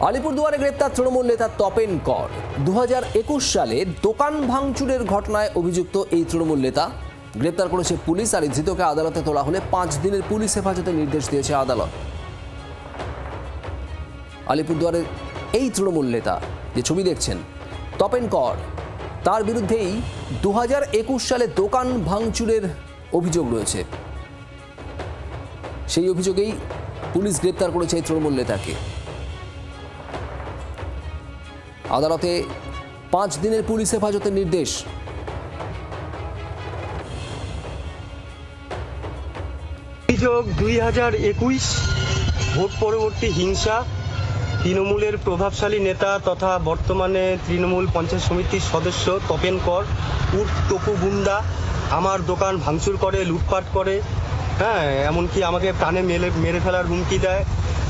আলিপুরদুয়ারে গ্রেপ্তার তৃণমূল নেতা তপেন কর। 2021 সালে দোকান ভাঙচুরের ঘটনায় অভিযুক্ত এই তৃণমূল নেতা গ্রেপ্তার করেছে পুলিশ। আর ধৃতকে আদালতে তোলা হলে 5 দিনের পুলিশ হেফাজতের নির্দেশ দিয়েছে আদালত। আলিপুরদুয়ারের এই তৃণমূল নেতা যে ছবি দেখছেন তপেন কর, তার বিরুদ্ধেই 2021 সালে দোকান ভাঙচুরের অভিযোগ রয়েছে। সেই অভিযোগেই পুলিশ গ্রেপ্তার করেছে এই তৃণমূল নেতাকে। আদালতে 5 দিনের পুলিশ হেফাজতের নির্দেশ। অভিযোগ 2021 ভোট পরবর্তী হিংসা। তৃণমূলের প্রভাবশালী নেতা তথা বর্তমানে তৃণমূল পঞ্চায়েত সমিতির সদস্য তপেন কর উর্ফ টপু গুন্ডা আমার দোকান ভাঙচুর করে, লুটপাট করে, এমনকি আমাকে প্রাণে মেরে ফেলার হুমকি দেয়।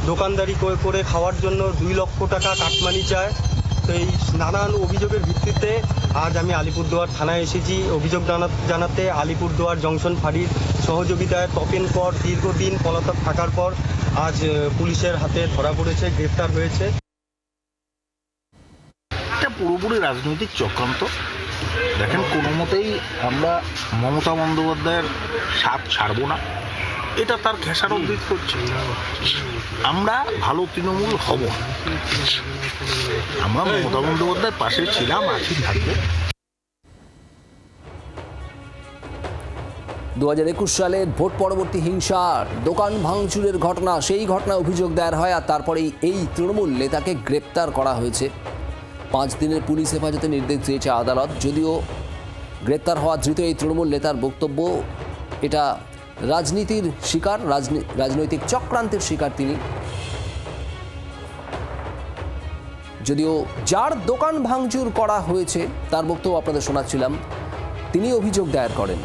দোকানদারি করে খাওয়ার জন্য 2 লক্ষ টাকা কাটমানি চায়। তো এই নানান অভিযোগের ভিত্তিতে আজ আমি আলিপুরদুয়ার থানায় এসেছি অভিযোগ জানাতে। আলিপুরদুয়ার জংশন ফাঁড়ির সহযোগিতায় তপেন কর দীর্ঘদিন পলাতক থাকার পর আজ পুলিশের হাতে ধরা পড়েছে, গ্রেফতার হয়েছে। এটা পুরোপুরি রাজনৈতিক চক্রান্ত। দেখেন, কোনো মতেই আমরা মমতা বন্দ্যোপাধ্যায়ের সাথ ছাড়ব না, এটা তার খেসারত দিতে করছে। আমরা ভালো তৃণমূল হব, আমরা মমতা বন্দ্যোপাধ্যায়ের পাশে ছিলাম, আছি, থাকবো। 2021 সালে ভোট পরবর্তী হিংসার দোকান ভাঙচুরের ঘটনা, সেই ঘটনায় অভিযোগ দায়ের হয়। আর তারপরেই এই তৃণমূল নেতাকে গ্রেপ্তার করা হয়েছে। 5 দিনের পুলিশ হেফাজতে নির্দেশ দিয়েছে আদালত। যদিও গ্রেপ্তার হওয়া ধৃত এই তৃণমূল নেতার বক্তব্য, এটা রাজনীতির শিকার, রাজনৈতিক চক্রান্তের শিকার তিনি। যদিও যার দোকান ভাঙচুর করা হয়েছে তার বক্তব্য আপনাদের শোনাচ্ছিলাম, তিনি অভিযোগ দায়ের করেন।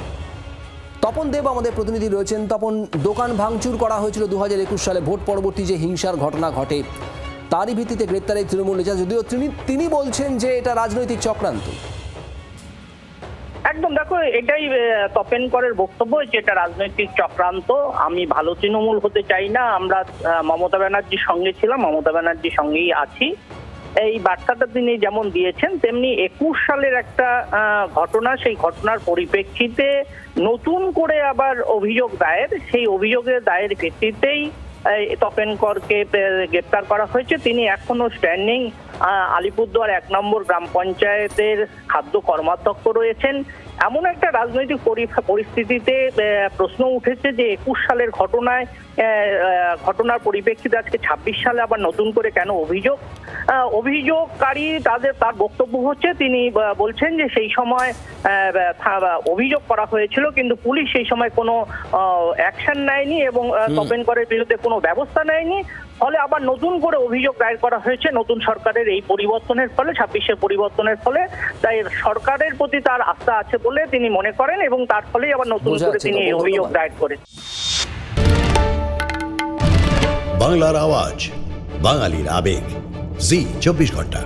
তপন দেব আমাদের প্রতিনিধি রয়েছেন। তপন, দোকান ভাঙচুর করা হয়েছিল 2021 সালে ভোট পরবর্তী যে হিংসার ঘটনা ঘটে, তারই ভিত্তিতে গ্রেপ্তার এই তৃণমূল নেতা। যদিও তিনি বলছেন যে এটা রাজনৈতিক চক্রান্ত। একদম, দেখো, এটাই তপেন করের বক্তব্য যে এটা রাজনৈতিক চক্রান্ত। আমি ভালো তৃণমূল হতে চাই না, আমরা মমতা ব্যানার্জির সঙ্গে ছিলাম, মমতা ব্যানার্জির সঙ্গেই আছি। এই বার্তাটা তিনি যেমন দিয়েছেন, তেমনি 21 সালের একটা ঘটনা, সেই ঘটনার পরিপ্রেক্ষিতে নতুন করে আবার অভিযোগ দায়ের। সেই অভিযোগের দায়ের ভিত্তিতেই তপেন করকে গ্রেপ্তার করা হয়েছে। তিনি এখনো স্ট্যান্ডিং আলিপুরদুয়ার 1 নম্বর গ্রাম পঞ্চায়েতের খাদ্য কর্মাধ্যক্ষ রয়েছেন। এমন একটা রাজনৈতিক পরিস্থিতিতে প্রশ্ন উঠেছে যে 21 সালের ঘটনার পরিপ্রেক্ষিতে আজকে 26 সালে আবার নতুন করে কেন অভিযোগকারী তার বক্তব্য হচ্ছে, তিনি বলছেন যে সেই সময় অভিযোগ করা হয়েছিল কিন্তু পুলিশ সেই সময় কোনো অ্যাকশন নেয়নি এবং তপেন করের বিরুদ্ধে কোনো ব্যবস্থা নেয়নি। ফলে আবার নতুন করে অভিযোগ দায়ের করা হয়েছে নতুন সরকারের এই পরিবর্তনের ফলে, 26-এর পরিবর্তনের ফলে। তাই সরকারের প্রতি তার আস্থা আছে বলে তিনি মনে করেন এবং তার ফলেই আবার নতুন করে তিনি এই অভিযোগ দায়ের করেন। বাংলার আওয়াজ, বাঙালির আবেগ, জি 24 ঘন্টা।